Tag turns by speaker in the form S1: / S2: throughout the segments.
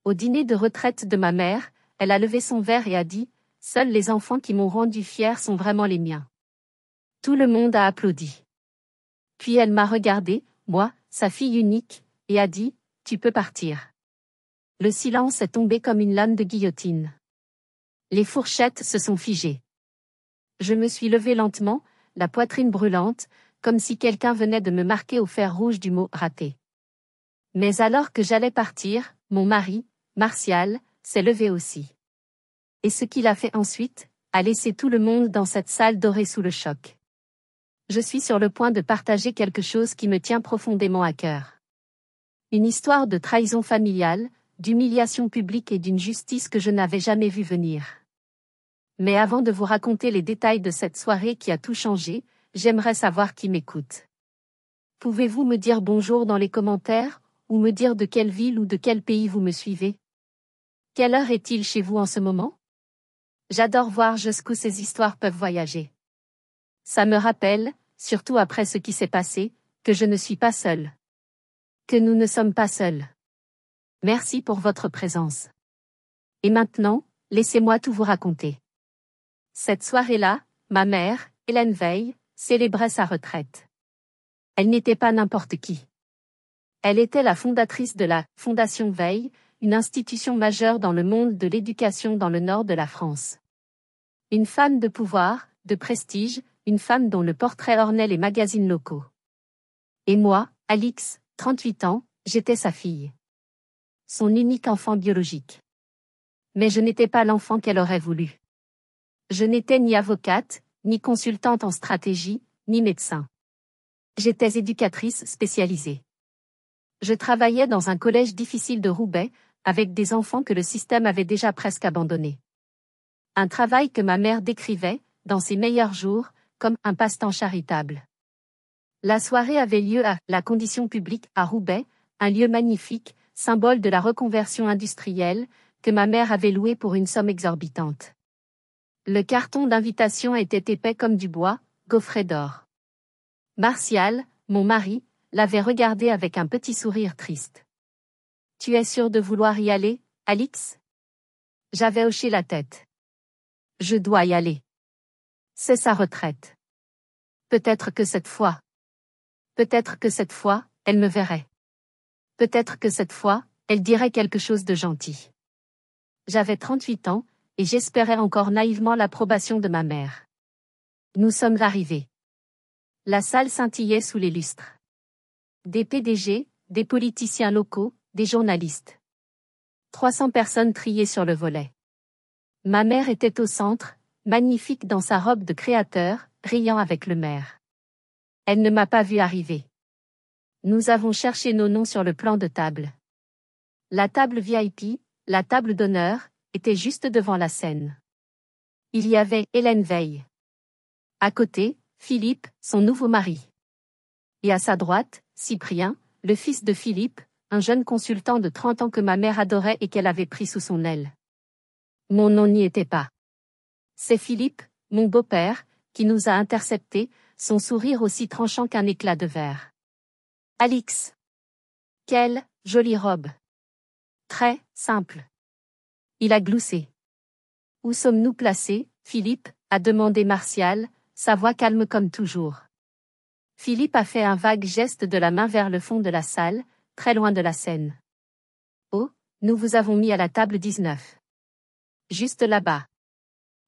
S1: Au dîner de retraite de ma mère, elle a levé son verre et a dit « Seuls les enfants qui m'ont rendu fière sont vraiment les miens ». Tout le monde a applaudi. Puis elle m'a regardé, moi, sa fille unique, et a dit « Tu peux partir ». Le silence est tombé comme une lame de guillotine. Les fourchettes se sont figées. Je me suis levée lentement, la poitrine brûlante, comme si quelqu'un venait de me marquer au fer rouge du mot « raté ». Mais alors que j'allais partir, mon mari, Martial, s'est levé aussi. Et ce qu'il a fait ensuite, a laissé tout le monde dans cette salle dorée sous le choc. Je suis sur le point de partager quelque chose qui me tient profondément à cœur. Une histoire de trahison familiale, d'humiliation publique et d'une justice que je n'avais jamais vue venir. Mais avant de vous raconter les détails de cette soirée qui a tout changé, j'aimerais savoir qui m'écoute. Pouvez-vous me dire bonjour dans les commentaires, ou me dire de quelle ville ou de quel pays vous me suivez? Quelle heure est-il chez vous en ce moment? J'adore voir jusqu'où ces histoires peuvent voyager. Ça me rappelle, surtout après ce qui s'est passé, que je ne suis pas seule. Que nous ne sommes pas seuls. Merci pour votre présence. Et maintenant, laissez-moi tout vous raconter. Cette soirée-là, ma mère, Hélène Veil, célébrait sa retraite. Elle n'était pas n'importe qui. Elle était la fondatrice de la Fondation Veil, une institution majeure dans le monde de l'éducation dans le nord de la France. Une femme de pouvoir, de prestige, une femme dont le portrait ornait les magazines locaux. Et moi, Alix, 38 ans, j'étais sa fille. Son unique enfant biologique. Mais je n'étais pas l'enfant qu'elle aurait voulu. Je n'étais ni avocate, ni consultante en stratégie, ni médecin. J'étais éducatrice spécialisée. Je travaillais dans un collège difficile de Roubaix, avec des enfants que le système avait déjà presque abandonnés. Un travail que ma mère décrivait, dans ses meilleurs jours, comme un passe-temps charitable. La soirée avait lieu à la Condition publique à Roubaix, un lieu magnifique, symbole de la reconversion industrielle, que ma mère avait loué pour une somme exorbitante. Le carton d'invitation était épais comme du bois, gaufré d'or. Martial, mon mari, l'avait regardé avec un petit sourire triste. « Tu es sûre de vouloir y aller, Alix ?» J'avais hoché la tête. « Je dois y aller. C'est sa retraite. Peut-être que cette fois. Peut-être que cette fois, elle me verrait. Peut-être que cette fois, elle dirait quelque chose de gentil. » J'avais 38 ans, et j'espérais encore naïvement l'approbation de ma mère. Nous sommes arrivés. La salle scintillait sous les lustres. Des PDG, des politiciens locaux, des journalistes. 300 personnes triaient sur le volet. Ma mère était au centre, magnifique dans sa robe de créateur, riant avec le maire. Elle ne m'a pas vu arriver. Nous avons cherché nos noms sur le plan de table. La table VIP, la table d'honneur, était juste devant la scène. Il y avait Hélène Veil. À côté, Philippe, son nouveau mari. Et à sa droite, Cyprien, le fils de Philippe, un jeune consultant de 30 ans que ma mère adorait et qu'elle avait pris sous son aile. Mon nom n'y était pas. C'est Philippe, mon beau-père, qui nous a interceptés, son sourire aussi tranchant qu'un éclat de verre. Alix. Quelle jolie robe. Très simple. Il a gloussé. Où sommes-nous placés, Philippe, a demandé Martial, sa voix calme comme toujours. Philippe a fait un vague geste de la main vers le fond de la salle, très loin de la scène. Oh, nous vous avons mis à la table 19. Juste là-bas.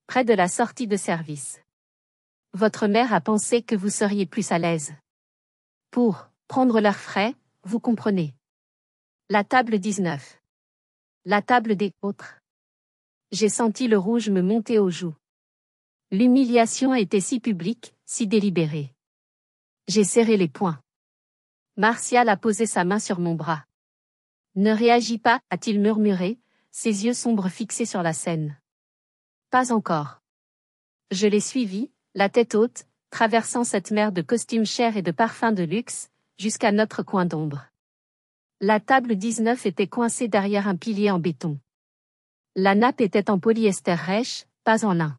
S1: Près de la sortie de service. Votre mère a pensé que vous seriez plus à l'aise. Pour prendre l'air frais, vous comprenez. La table 19. La table des autres. J'ai senti le rouge me monter aux joues. L'humiliation était si publique, si délibérée. J'ai serré les poings. Martial a posé sa main sur mon bras. Ne réagis pas, a-t-il murmuré, ses yeux sombres fixés sur la scène. Pas encore. Je l'ai suivi, la tête haute, traversant cette mer de costumes chers et de parfums de luxe, jusqu'à notre coin d'ombre. La table 19 était coincée derrière un pilier en béton. La nappe était en polyester rêche, pas en lin.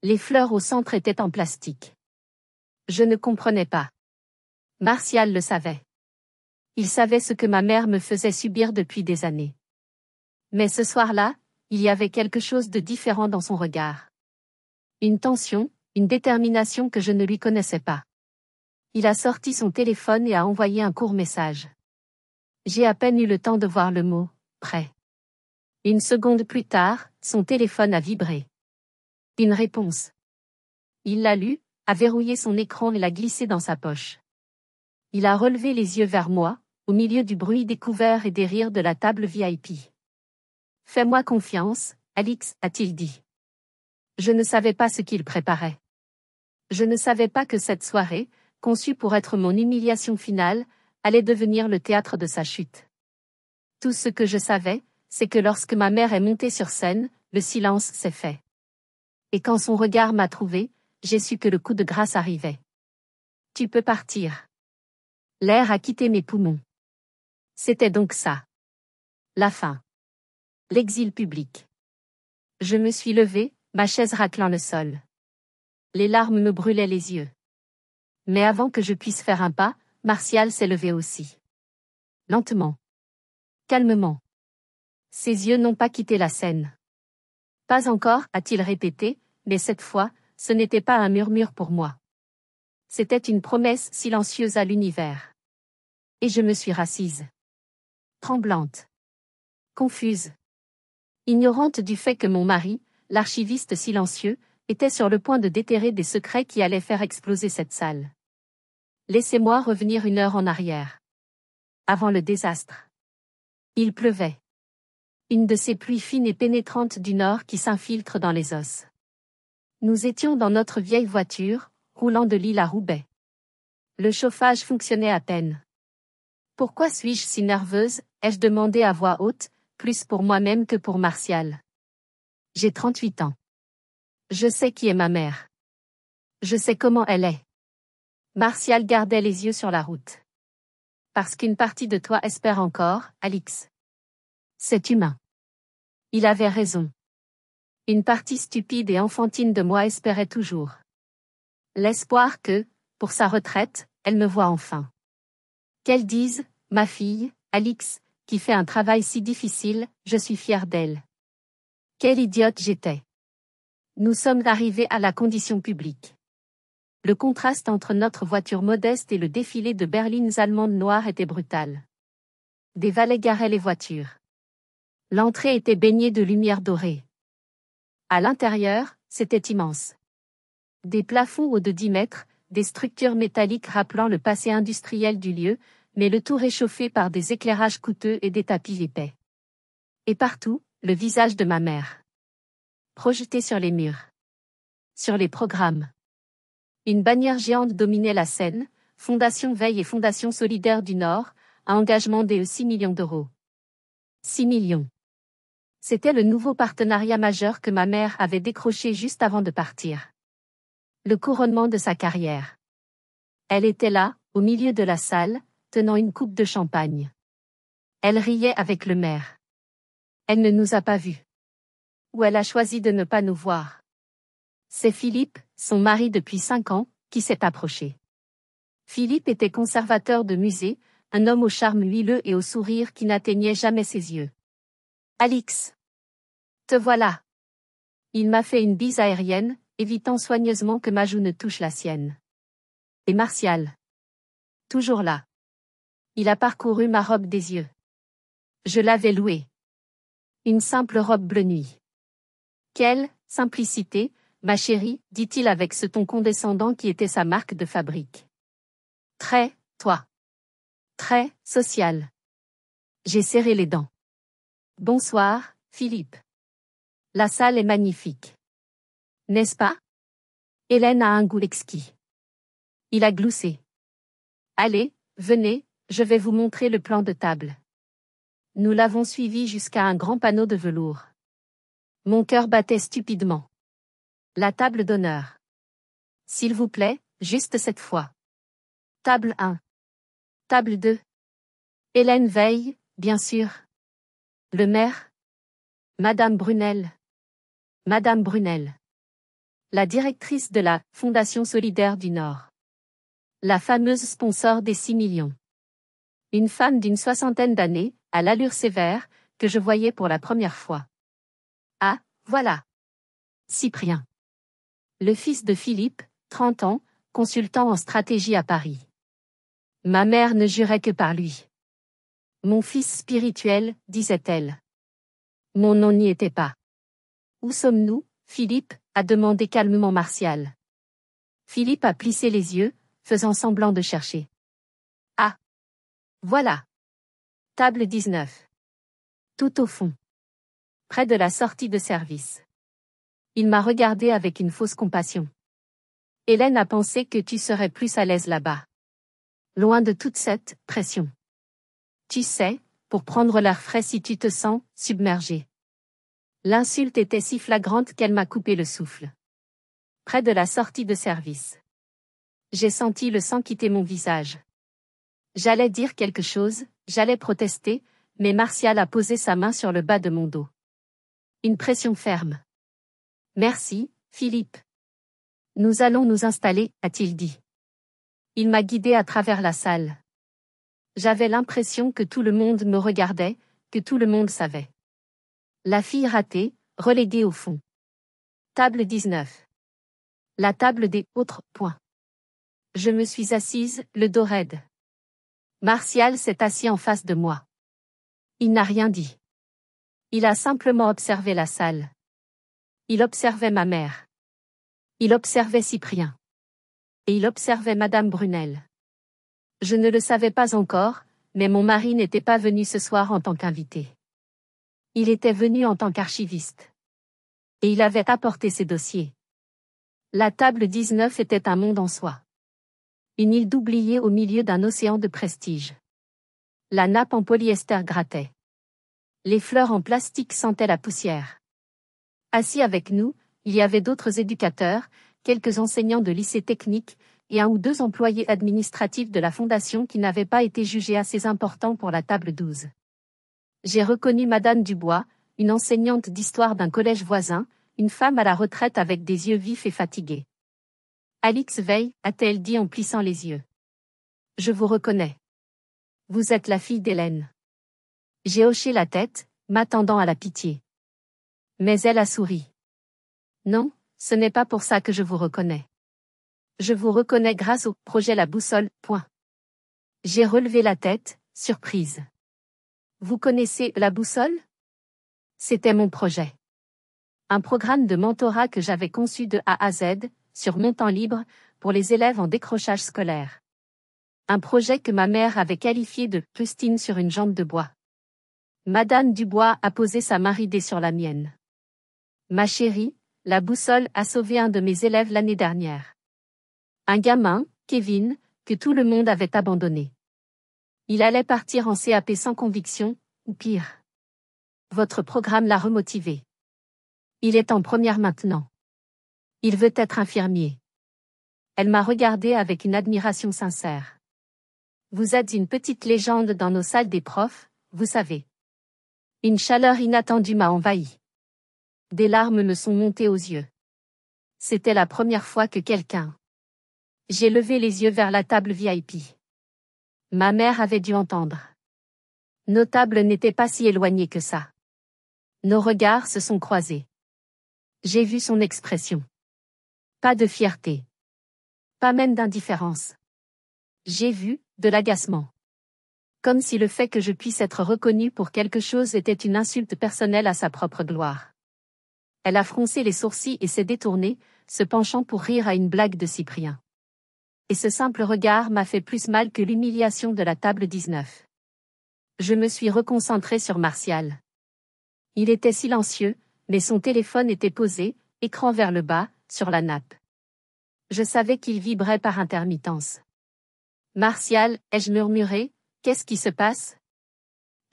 S1: Les fleurs au centre étaient en plastique. Je ne comprenais pas. Martial le savait. Il savait ce que ma mère me faisait subir depuis des années. Mais ce soir-là, il y avait quelque chose de différent dans son regard. Une tension, une détermination que je ne lui connaissais pas. Il a sorti son téléphone et a envoyé un court message. J'ai à peine eu le temps de voir le mot « prêt ». Une seconde plus tard, son téléphone a vibré. Une réponse. Il l'a lu, a verrouillé son écran et l'a glissé dans sa poche. Il a relevé les yeux vers moi, au milieu du bruit des couverts et des rires de la table VIP. « Fais-moi confiance, Alix, a-t-il dit. Je ne savais pas ce qu'il préparait. Je ne savais pas que cette soirée, conçue pour être mon humiliation finale, allait devenir le théâtre de sa chute. Tout ce que je savais, c'est que lorsque ma mère est montée sur scène, le silence s'est fait. Et quand son regard m'a trouvé, j'ai su que le coup de grâce arrivait. Tu peux partir. L'air a quitté mes poumons. C'était donc ça. La fin. L'exil public. Je me suis levée, ma chaise raclant le sol. Les larmes me brûlaient les yeux. Mais avant que je puisse faire un pas, Martial s'est levé aussi. Lentement. Calmement. Ses yeux n'ont pas quitté la scène. Pas encore, a-t-il répété, mais cette fois, ce n'était pas un murmure pour moi. C'était une promesse silencieuse à l'univers. Et je me suis rassise. Tremblante. Confuse. Ignorante du fait que mon mari, l'archiviste silencieux, était sur le point de déterrer des secrets qui allaient faire exploser cette salle. Laissez-moi revenir 1 heure en arrière. Avant le désastre. Il pleuvait. Une de ces pluies fines et pénétrantes du nord qui s'infiltrent dans les os. Nous étions dans notre vieille voiture, roulant de Lille à Roubaix. Le chauffage fonctionnait à peine. Pourquoi suis-je si nerveuse, ai-je demandé à voix haute, plus pour moi-même que pour Martial. J'ai 38 ans. Je sais qui est ma mère. Je sais comment elle est. Martial gardait les yeux sur la route. Parce qu'une partie de toi espère encore, Alix. C'est humain. Il avait raison. Une partie stupide et enfantine de moi espérait toujours. L'espoir que, pour sa retraite, elle me voie enfin. Qu'elle dise, ma fille, Alix, qui fait un travail si difficile, je suis fière d'elle. Quelle idiote j'étais. Nous sommes arrivés à la condition publique. Le contraste entre notre voiture modeste et le défilé de berlines allemandes noires était brutal. Des valets garaient les voitures. L'entrée était baignée de lumière dorée. À l'intérieur, c'était immense. Des plafonds hauts de 10 mètres, des structures métalliques rappelant le passé industriel du lieu, mais le tout réchauffé par des éclairages coûteux et des tapis épais. Et partout, le visage de ma mère. Projeté sur les murs. Sur les programmes. Une bannière géante dominait la scène, Fondation Veille et Fondation Solidaire du Nord, à engagement des 6 millions d'euros. 6 millions. C'était le nouveau partenariat majeur que ma mère avait décroché juste avant de partir. Le couronnement de sa carrière. Elle était là, au milieu de la salle, tenant une coupe de champagne. Elle riait avec le maire. Elle ne nous a pas vus. Ou elle a choisi de ne pas nous voir. C'est Philippe, son mari depuis 5 ans, qui s'est approché. Philippe était conservateur de musée, un homme au charme huileux et au sourire qui n'atteignait jamais ses yeux. Alix. Te voilà. Il m'a fait une bise aérienne, évitant soigneusement que ma joue ne touche la sienne. Et Martial. Toujours là. Il a parcouru ma robe des yeux. Je l'avais louée. Une simple robe bleu nuit. Quelle simplicité, ma chérie, dit-il avec ce ton condescendant qui était sa marque de fabrique. Très, toi. Très, social. J'ai serré les dents. Bonsoir, Philippe. La salle est magnifique. N'est-ce pas? Hélène a un goût exquis. Il a gloussé. Allez, venez, je vais vous montrer le plan de table. Nous l'avons suivi jusqu'à un grand panneau de velours. Mon cœur battait stupidement. La table d'honneur. S'il vous plaît, juste cette fois. Table 1. Table 2. Hélène Veille, bien sûr. Le maire. Madame Brunel. Madame Brunel. La directrice de la Fondation Solidaire du Nord. La fameuse sponsor des 6 millions. Une femme d'une 60aine d'années, à l'allure sévère, que je voyais pour la première fois. Ah, voilà. Cyprien. Le fils de Philippe, 30 ans, consultant en stratégie à Paris. Ma mère ne jurait que par lui. Mon fils spirituel, disait-elle. Mon nom n'y était pas. Où sommes-nous, Philippe? A demandé calmement Martial. Philippe a plissé les yeux, faisant semblant de chercher. Ah! Voilà. Table 19. Tout au fond. Près de la sortie de service. Il m'a regardé avec une fausse compassion. Hélène a pensé que tu serais plus à l'aise là-bas. Loin de toute cette pression. Tu sais, pour prendre l'air frais si tu te sens submergé. L'insulte était si flagrante qu'elle m'a coupé le souffle. Près de la sortie de service. J'ai senti le sang quitter mon visage. J'allais dire quelque chose, j'allais protester, mais Martial a posé sa main sur le bas de mon dos. Une pression ferme. Merci, Philippe. Nous allons nous installer, a-t-il dit. Il m'a guidé à travers la salle. J'avais l'impression que tout le monde me regardait, que tout le monde savait. La fille ratée, reléguée au fond. Table 19. La table des autres points. Je me suis assise, le dos raide. Martial s'est assis en face de moi. Il n'a rien dit. Il a simplement observé la salle. Il observait ma mère. Il observait Cyprien. Et il observait Madame Brunel. Je ne le savais pas encore, mais mon mari n'était pas venu ce soir en tant qu'invité. Il était venu en tant qu'archiviste. Et il avait apporté ses dossiers. La table 19 était un monde en soi. Une île d'oubliés au milieu d'un océan de prestige. La nappe en polyester grattait. Les fleurs en plastique sentaient la poussière. Assis avec nous, il y avait d'autres éducateurs, quelques enseignants de lycée technique, et un ou deux employés administratifs de la fondation qui n'avaient pas été jugés assez importants pour la table 12. J'ai reconnu Madame Dubois, une enseignante d'histoire d'un collège voisin, une femme à la retraite avec des yeux vifs et fatigués. Alix Veil, a-t-elle dit en plissant les yeux. Je vous reconnais. Vous êtes la fille d'Hélène. J'ai hoché la tête, m'attendant à la pitié. Mais elle a souri. Non, ce n'est pas pour ça que je vous reconnais. Je vous reconnais grâce au projet La Boussole, point. J'ai relevé la tête, surprise. Vous connaissez La Boussole? C'était mon projet. Un programme de mentorat que j'avais conçu de A à Z, sur mon temps libre, pour les élèves en décrochage scolaire. Un projet que ma mère avait qualifié de « rustine sur une jambe de bois ». Madame Dubois a posé sa main ridée sur la mienne. Ma chérie, La Boussole a sauvé un de mes élèves l'année dernière. Un gamin, Kevin, que tout le monde avait abandonné. Il allait partir en CAP sans conviction, ou pire. Votre programme l'a remotivé. Il est en première maintenant. Il veut être infirmier. Elle m'a regardé avec une admiration sincère. Vous êtes une petite légende dans nos salles des profs, vous savez. Une chaleur inattendue m'a envahi. Des larmes me sont montées aux yeux. C'était la première fois que quelqu'un. J'ai levé les yeux vers la table VIP. Ma mère avait dû entendre. Nos tables n'étaient pas si éloignées que ça. Nos regards se sont croisés. J'ai vu son expression. Pas de fierté. Pas même d'indifférence. J'ai vu, de l'agacement. Comme si le fait que je puisse être reconnue pour quelque chose était une insulte personnelle à sa propre gloire. Elle a froncé les sourcils et s'est détournée, se penchant pour rire à une blague de Cyprien. Et ce simple regard m'a fait plus mal que l'humiliation de la table 19. Je me suis reconcentrée sur Martial. Il était silencieux, mais son téléphone était posé, écran vers le bas, sur la nappe. Je savais qu'il vibrait par intermittence. Martial, ai-je murmuré, qu'est-ce qui se passe?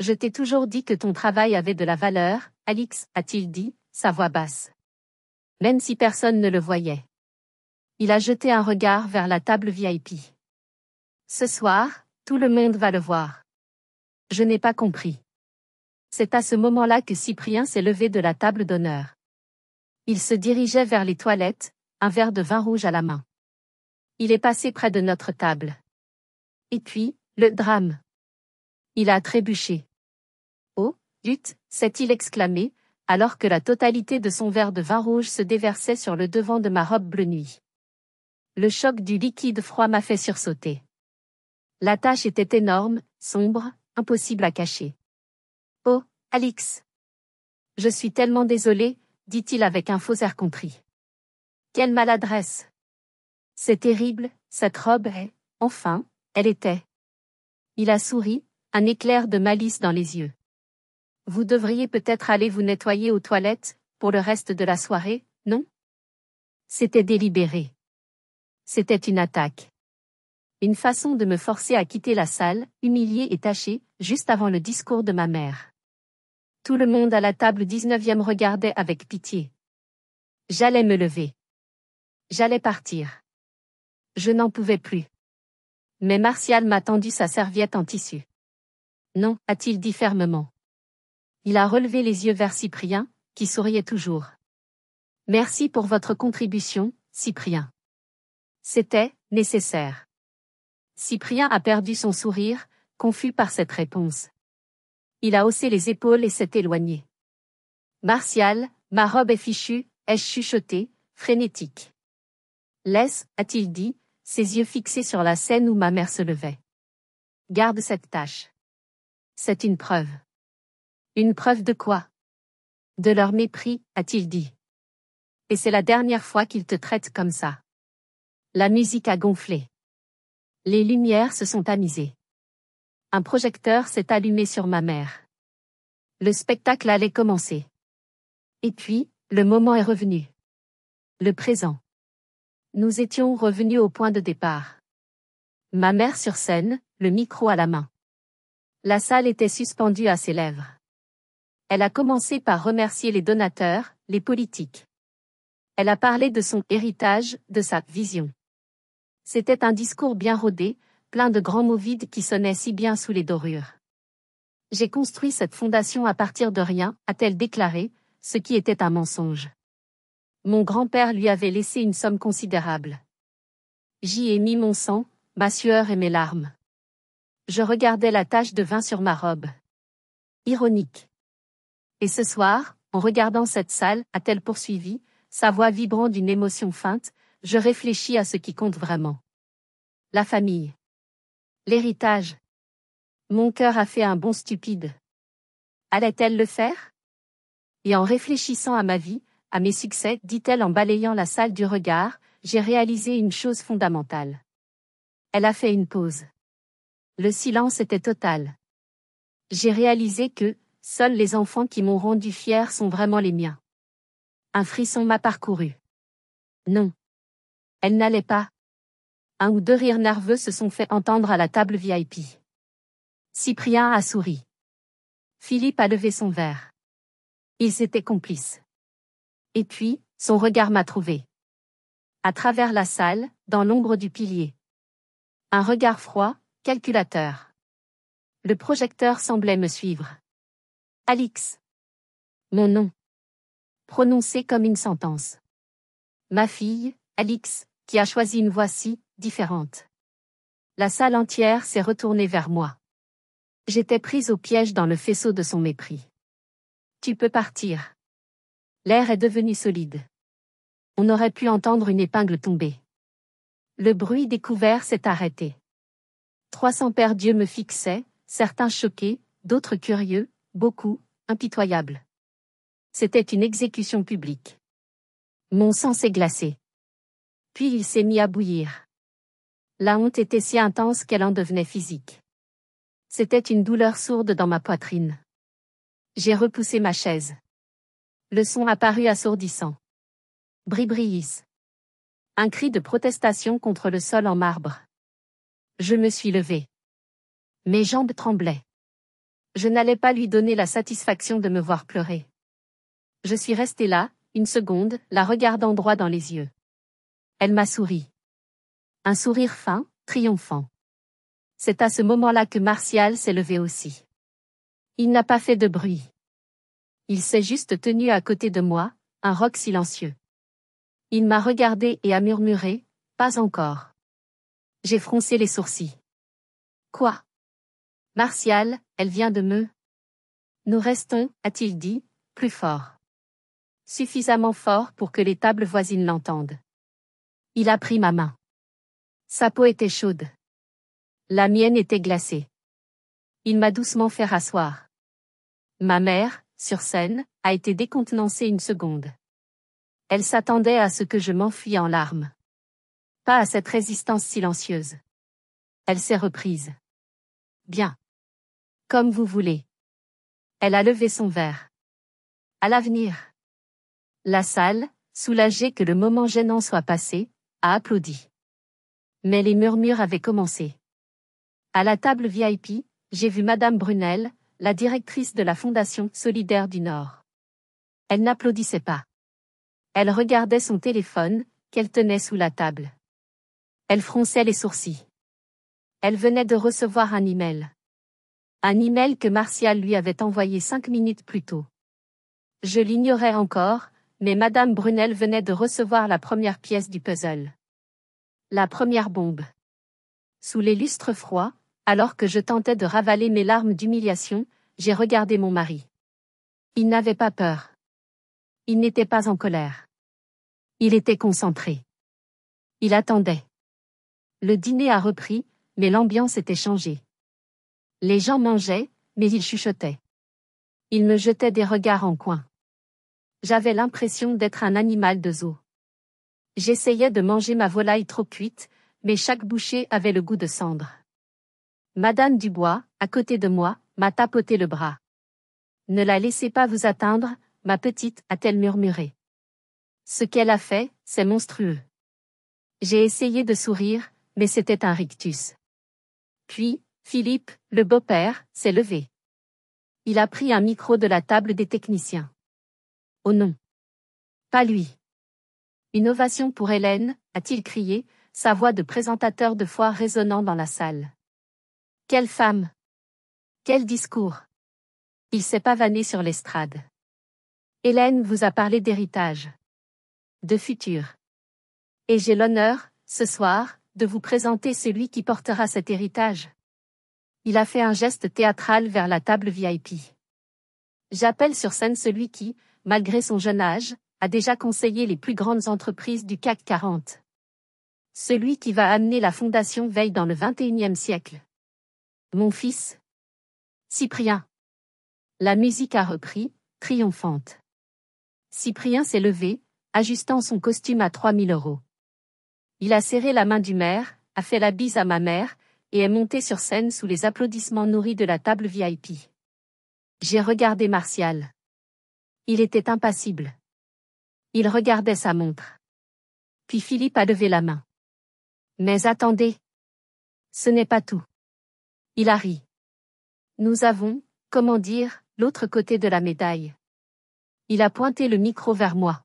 S1: Je t'ai toujours dit que ton travail avait de la valeur, Alix, a-t-il dit, sa voix basse. Même si personne ne le voyait. Il a jeté un regard vers la table VIP. Ce soir, tout le monde va le voir. Je n'ai pas compris. C'est à ce moment-là que Cyprien s'est levé de la table d'honneur. Il se dirigeait vers les toilettes, un verre de vin rouge à la main. Il est passé près de notre table. Et puis, le drame. Il a trébuché. Oh, zut, s'est-il exclamé, alors que la totalité de son verre de vin rouge se déversait sur le devant de ma robe bleu nuit. Le choc du liquide froid m'a fait sursauter. La tache était énorme, sombre, impossible à cacher. Oh, Alix! Je suis tellement désolé, dit-il avec un faux air contrit. Quelle maladresse! C'est terrible, cette robe est, enfin, elle était. Il a souri, un éclair de malice dans les yeux. Vous devriez peut-être aller vous nettoyer aux toilettes, pour le reste de la soirée, non? C'était délibéré. C'était une attaque. Une façon de me forcer à quitter la salle, humiliée et tachée, juste avant le discours de ma mère. Tout le monde à la table 19e regardait avec pitié. J'allais me lever. J'allais partir. Je n'en pouvais plus. Mais Martial m'a tendu sa serviette en tissu. Non, a-t-il dit fermement. Il a relevé les yeux vers Cyprien, qui souriait toujours. Merci pour votre contribution, Cyprien. C'était nécessaire. Cyprien a perdu son sourire, confus par cette réponse. Il a haussé les épaules et s'est éloigné. Martial, ma robe est fichue, ai-je chuchoté, frénétique. Laisse, a-t-il dit, ses yeux fixés sur la scène où ma mère se levait. Garde cette tâche. C'est une preuve. Une preuve de quoi? De leur mépris, a-t-il dit. Et c'est la dernière fois qu'ils te traitent comme ça. La musique a gonflé. Les lumières se sont tamisées. Un projecteur s'est allumé sur ma mère. Le spectacle allait commencer. Et puis, le moment est revenu. Le présent. Nous étions revenus au point de départ. Ma mère sur scène, le micro à la main. La salle était suspendue à ses lèvres. Elle a commencé par remercier les donateurs, les politiques. Elle a parlé de son héritage, de sa vision. C'était un discours bien rodé, plein de grands mots vides qui sonnaient si bien sous les dorures. J'ai construit cette fondation à partir de rien, a-t-elle déclaré, ce qui était un mensonge. Mon grand-père lui avait laissé une somme considérable. J'y ai mis mon sang, ma sueur et mes larmes. Je regardais la tache de vin sur ma robe. Ironique. Et ce soir, en regardant cette salle, a-t-elle poursuivi, sa voix vibrant d'une émotion feinte, je réfléchis à ce qui compte vraiment. La famille. L'héritage. Mon cœur a fait un bond stupide. Allait-elle le faire? Et en réfléchissant à ma vie, à mes succès, dit-elle en balayant la salle du regard, j'ai réalisé une chose fondamentale. Elle a fait une pause. Le silence était total. J'ai réalisé que, seuls les enfants qui m'ont rendu fier sont vraiment les miens. Un frisson m'a parcouru. Non. Elle n'allait pas. Un ou deux rires nerveux se sont fait entendre à la table VIP. Cyprien a souri. Philippe a levé son verre. Ils étaient complices. Et puis, son regard m'a trouvé. À travers la salle, dans l'ombre du pilier. Un regard froid, calculateur. Le projecteur semblait me suivre. Alix. Mon nom. Prononcé comme une sentence. Ma fille, Alix, qui a choisi une voie si différente. La salle entière s'est retournée vers moi. J'étais prise au piège dans le faisceau de son mépris. Tu peux partir. L'air est devenu solide. On aurait pu entendre une épingle tomber. Le bruit des couverts s'est arrêté. 300 paires d'yeux me fixaient, certains choqués, d'autres curieux, beaucoup, impitoyables. C'était une exécution publique. Mon sang s'est glacé. Puis il s'est mis à bouillir. La honte était si intense qu'elle en devenait physique. C'était une douleur sourde dans ma poitrine. J'ai repoussé ma chaise. Le son apparut assourdissant. Bribrillis. Un cri de protestation contre le sol en marbre. Je me suis levée. Mes jambes tremblaient. Je n'allais pas lui donner la satisfaction de me voir pleurer. Je suis restée là, une seconde, la regardant droit dans les yeux. Elle m'a souri. Un sourire fin, triomphant. C'est à ce moment-là que Martial s'est levé aussi. Il n'a pas fait de bruit. Il s'est juste tenu à côté de moi, un roc silencieux. Il m'a regardé et a murmuré, « Pas encore ». J'ai froncé les sourcils. Quoi? Martial, elle vient de me... Nous restons, a-t-il dit, plus fort. Suffisamment fort pour que les tables voisines l'entendent. Il a pris ma main. Sa peau était chaude. La mienne était glacée. Il m'a doucement fait rasseoir. Ma mère, sur scène, a été décontenancée une seconde. Elle s'attendait à ce que je m'enfuie en larmes. Pas à cette résistance silencieuse. Elle s'est reprise. Bien. Comme vous voulez. Elle a levé son verre. À l'avenir. La salle, soulagée que le moment gênant soit passé, a applaudi. Mais les murmures avaient commencé. À la table VIP, j'ai vu Madame Brunel, la directrice de la Fondation Solidaire du Nord. Elle n'applaudissait pas. Elle regardait son téléphone, qu'elle tenait sous la table. Elle fronçait les sourcils. Elle venait de recevoir un email. Un email que Martial lui avait envoyé 5 minutes plus tôt. Je l'ignorais encore, mais Madame Brunel venait de recevoir la première pièce du puzzle. La première bombe. Sous les lustres froids, alors que je tentais de ravaler mes larmes d'humiliation, j'ai regardé mon mari. Il n'avait pas peur. Il n'était pas en colère. Il était concentré. Il attendait. Le dîner a repris, mais l'ambiance était changée. Les gens mangeaient, mais ils chuchotaient. Ils me jetaient des regards en coin. J'avais l'impression d'être un animal de zoo. J'essayais de manger ma volaille trop cuite, mais chaque bouchée avait le goût de cendre. Madame Dubois, à côté de moi, m'a tapoté le bras. Ne la laissez pas vous atteindre, ma petite, a-t-elle murmuré. Ce qu'elle a fait, c'est monstrueux. J'ai essayé de sourire, mais c'était un rictus. Puis, Philippe, le beau-père, s'est levé. Il a pris un micro de la table des techniciens. Oh non. Pas lui. Une ovation pour Hélène, a-t-il crié, sa voix de présentateur de foire résonnant dans la salle. Quelle femme! Quel discours! Il s'est pavané sur l'estrade. Hélène vous a parlé d'héritage. De futur. Et j'ai l'honneur, ce soir, de vous présenter celui qui portera cet héritage. Il a fait un geste théâtral vers la table VIP. J'appelle sur scène celui qui, malgré son jeune âge, a déjà conseillé les plus grandes entreprises du CAC 40. Celui qui va amener la Fondation Veille dans le XXIe siècle. Mon fils. Cyprien. La musique a repris, triomphante. Cyprien s'est levé, ajustant son costume à 3000 €. Il a serré la main du maire, a fait la bise à ma mère, et est monté sur scène sous les applaudissements nourris de la table VIP. J'ai regardé Martial. Il était impassible. Il regardait sa montre. Puis Philippe a levé la main. Mais attendez. Ce n'est pas tout. Il a ri. Nous avons, comment dire, l'autre côté de la médaille. Il a pointé le micro vers moi.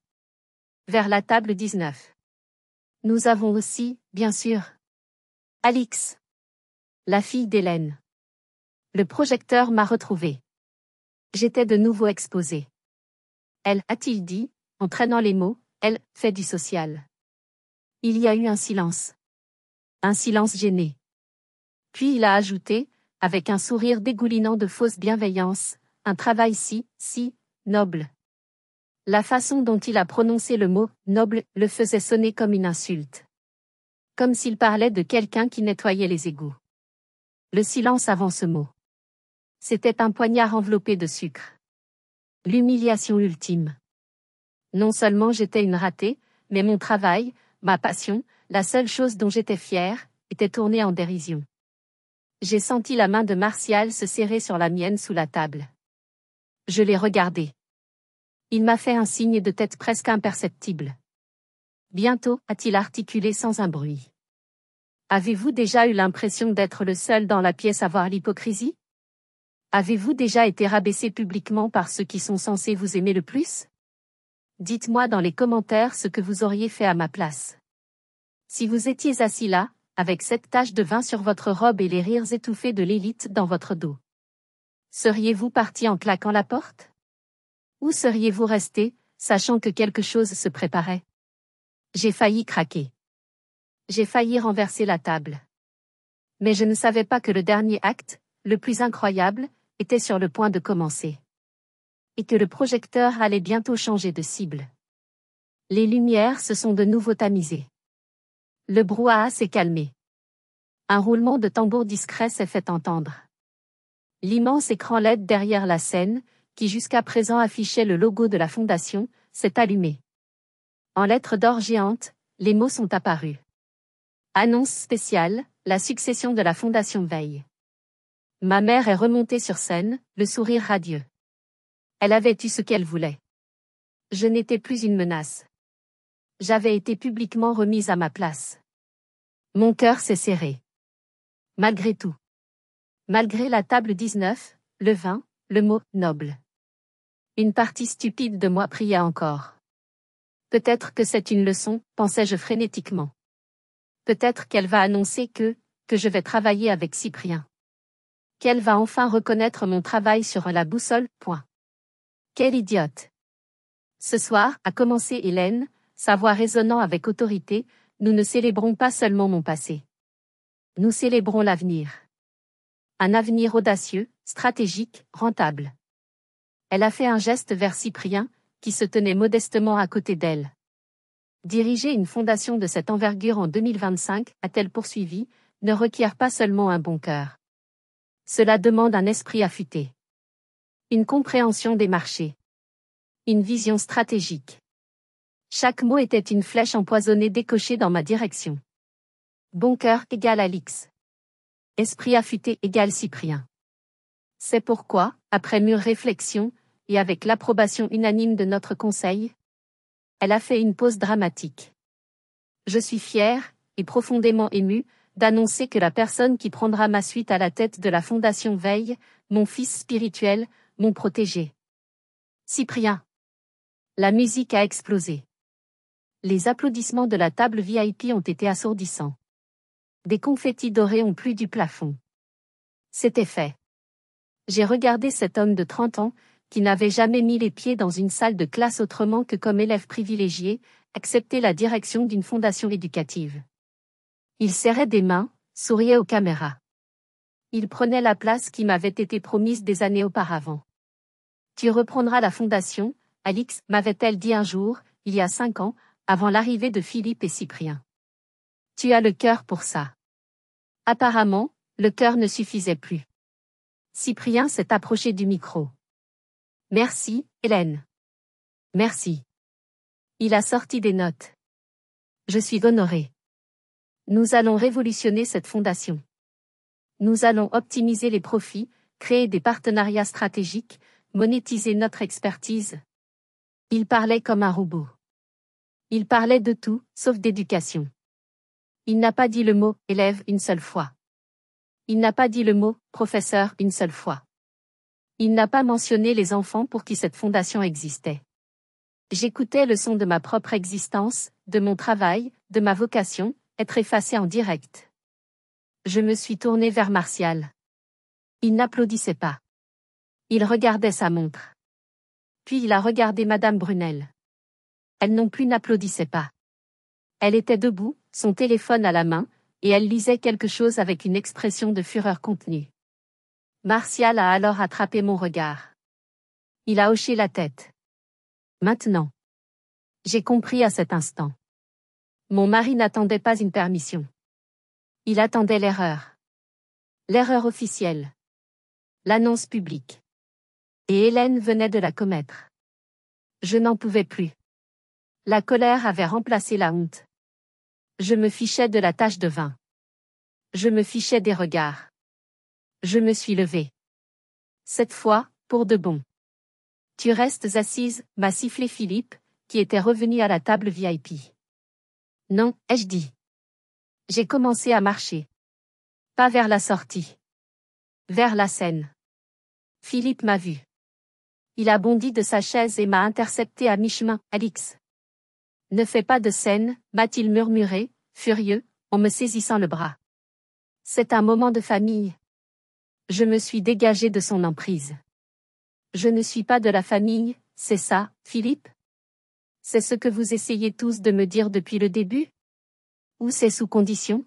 S1: Vers la table 19. Nous avons aussi, bien sûr, Alix. La fille d'Hélène. Le projecteur m'a retrouvé. J'étais de nouveau exposé. Elle, a-t-il dit, en traînant les mots, elle, fait du social. Il y a eu un silence. Un silence gêné. Puis il a ajouté, avec un sourire dégoulinant de fausse bienveillance, un travail si noble. La façon dont il a prononcé le mot « noble » le faisait sonner comme une insulte. Comme s'il parlait de quelqu'un qui nettoyait les égouts. Le silence avant ce mot. C'était un poignard enveloppé de sucre. L'humiliation ultime. Non seulement j'étais une ratée, mais mon travail, ma passion, la seule chose dont j'étais fière, était tournée en dérision. J'ai senti la main de Martial se serrer sur la mienne sous la table. Je l'ai regardé. Il m'a fait un signe de tête presque imperceptible. Bientôt, a-t-il articulé sans un bruit. Avez-vous déjà eu l'impression d'être le seul dans la pièce à voir l'hypocrisie? Avez-vous déjà été rabaissé publiquement par ceux qui sont censés vous aimer le plus? Dites-moi dans les commentaires ce que vous auriez fait à ma place. Si vous étiez assis là, avec cette tache de vin sur votre robe et les rires étouffés de l'élite dans votre dos. Seriez-vous parti en claquant la porte? Où seriez-vous resté, sachant que quelque chose se préparait? J'ai failli craquer. J'ai failli renverser la table. Mais je ne savais pas que le dernier acte, le plus incroyable, était sur le point de commencer. et que le projecteur allait bientôt changer de cible. Les lumières se sont de nouveau tamisées. Le brouhaha s'est calmé. Un roulement de tambour discret s'est fait entendre. L'immense écran LED derrière la scène, qui jusqu'à présent affichait le logo de la fondation, s'est allumé. En lettres d'or géantes, les mots sont apparus. Annonce spéciale, la succession de la Fondation Veil. Ma mère est remontée sur scène, le sourire radieux. Elle avait eu ce qu'elle voulait. Je n'étais plus une menace. J'avais été publiquement remise à ma place. Mon cœur s'est serré. Malgré tout. Malgré la table 19, le vin, le mot « noble ». Une partie stupide de moi priait encore. Peut-être que c'est une leçon, pensais-je frénétiquement. Peut-être qu'elle va annoncer que je vais travailler avec Cyprien. Qu'elle va enfin reconnaître mon travail sur la boussole, point. Quelle idiote! Ce soir, a commencé Hélène, sa voix résonnant avec autorité, nous ne célébrons pas seulement mon passé. Nous célébrons l'avenir. Un avenir audacieux, stratégique, rentable. Elle a fait un geste vers Cyprien, qui se tenait modestement à côté d'elle. Diriger une fondation de cette envergure en 2025, a-t-elle poursuivi, ne requiert pas seulement un bon cœur. Cela demande un esprit affûté. Une compréhension des marchés. Une vision stratégique. Chaque mot était une flèche empoisonnée décochée dans ma direction. Bon cœur égale Alix. Esprit affûté égale Cyprien. C'est pourquoi, après mûre réflexion, et avec l'approbation unanime de notre conseil, elle a fait une pause dramatique. Je suis fière, et profondément émue, d'annoncer que la personne qui prendra ma suite à la tête de la Fondation Veil, mon fils spirituel, mon protégé. Cyprien. La musique a explosé. Les applaudissements de la table VIP ont été assourdissants. Des confettis dorés ont plu du plafond. C'était fait. J'ai regardé cet homme de 30 ans, qui n'avait jamais mis les pieds dans une salle de classe autrement que comme élève privilégié, accepter la direction d'une fondation éducative. Il serrait des mains, souriait aux caméras. Il prenait la place qui m'avait été promise des années auparavant. Tu reprendras la fondation, Alix, m'avait-elle dit un jour, il y a 5 ans, avant l'arrivée de Philippe et Cyprien. Tu as le cœur pour ça. Apparemment, le cœur ne suffisait plus. Cyprien s'est approché du micro. Merci, Hélène. Merci. Il a sorti des notes. Je suis honoré. Nous allons révolutionner cette fondation. Nous allons optimiser les profits, créer des partenariats stratégiques, monétiser notre expertise. Il parlait comme un robot. Il parlait de tout, sauf d'éducation. Il n'a pas dit le mot « élève » une seule fois. Il n'a pas dit le mot « professeur » une seule fois. Il n'a pas mentionné les enfants pour qui cette fondation existait. J'écoutais le son de ma propre existence, de mon travail, de ma vocation, être effacé en direct. Je me suis tourné vers Martial. Il n'applaudissait pas. Il regardait sa montre. Puis il a regardé Madame Brunel. Elle non plus n'applaudissait pas. Elle était debout, son téléphone à la main, et elle lisait quelque chose avec une expression de fureur contenue. Martial a alors attrapé mon regard. Il a hoché la tête. Maintenant. J'ai compris à cet instant. Mon mari n'attendait pas une permission. Il attendait l'erreur. L'erreur officielle. L'annonce publique. Et Hélène venait de la commettre. Je n'en pouvais plus. La colère avait remplacé la honte. Je me fichais de la tache de vin. Je me fichais des regards. Je me suis levée. Cette fois, pour de bon. Tu restes assise, m'a sifflé Philippe, qui était revenu à la table VIP. Non, ai-je dit. J'ai commencé à marcher. Pas vers la sortie. Vers la scène. Philippe m'a vu. Il a bondi de sa chaise et m'a intercepté à mi-chemin, Alix. Ne fais pas de scène, m'a-t-il murmuré, furieux, en me saisissant le bras. C'est un moment de famille. Je me suis dégagée de son emprise. Je ne suis pas de la famille, c'est ça, Philippe? C'est ce que vous essayez tous de me dire depuis le début? Ou c'est sous condition?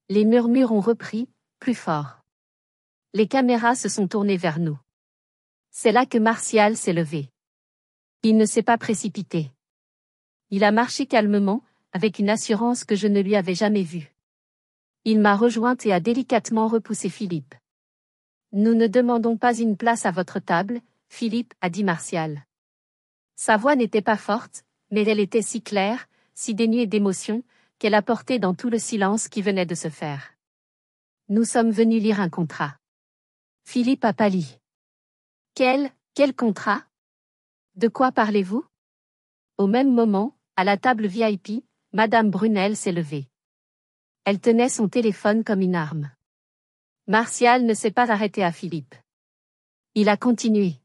S1: Les murmures ont repris, plus fort. Les caméras se sont tournées vers nous. C'est là que Martial s'est levé. Il ne s'est pas précipité. Il a marché calmement, avec une assurance que je ne lui avais jamais vue. Il m'a rejointe et a délicatement repoussé Philippe. Nous ne demandons pas une place à votre table, Philippe, a dit Martial. Sa voix n'était pas forte, mais elle était si claire, si dénuée d'émotion, qu'elle apportait dans tout le silence qui venait de se faire. Nous sommes venus lire un contrat. Philippe a pâli. Quel contrat? De quoi parlez-vous? Au même moment, à la table VIP, Madame Brunel s'est levée. Elle tenait son téléphone comme une arme. Martial ne s'est pas arrêté à Philippe. Il a continué.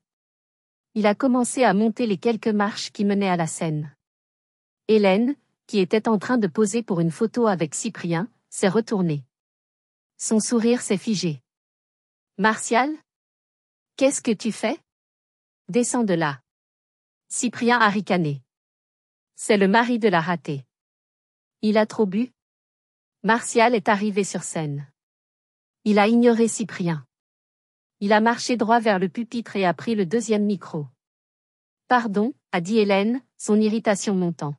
S1: Il a commencé à monter les quelques marches qui menaient à la scène. Hélène, qui était en train de poser pour une photo avec Cyprien, s'est retournée. Son sourire s'est figé. Martial? Qu'est-ce que tu fais? Descends de là. Cyprien a ricané. C'est le mari de la ratée. Il a trop bu? Martial est arrivé sur scène. Il a ignoré Cyprien. Il a marché droit vers le pupitre et a pris le deuxième micro. Pardon, a dit Hélène, son irritation montant.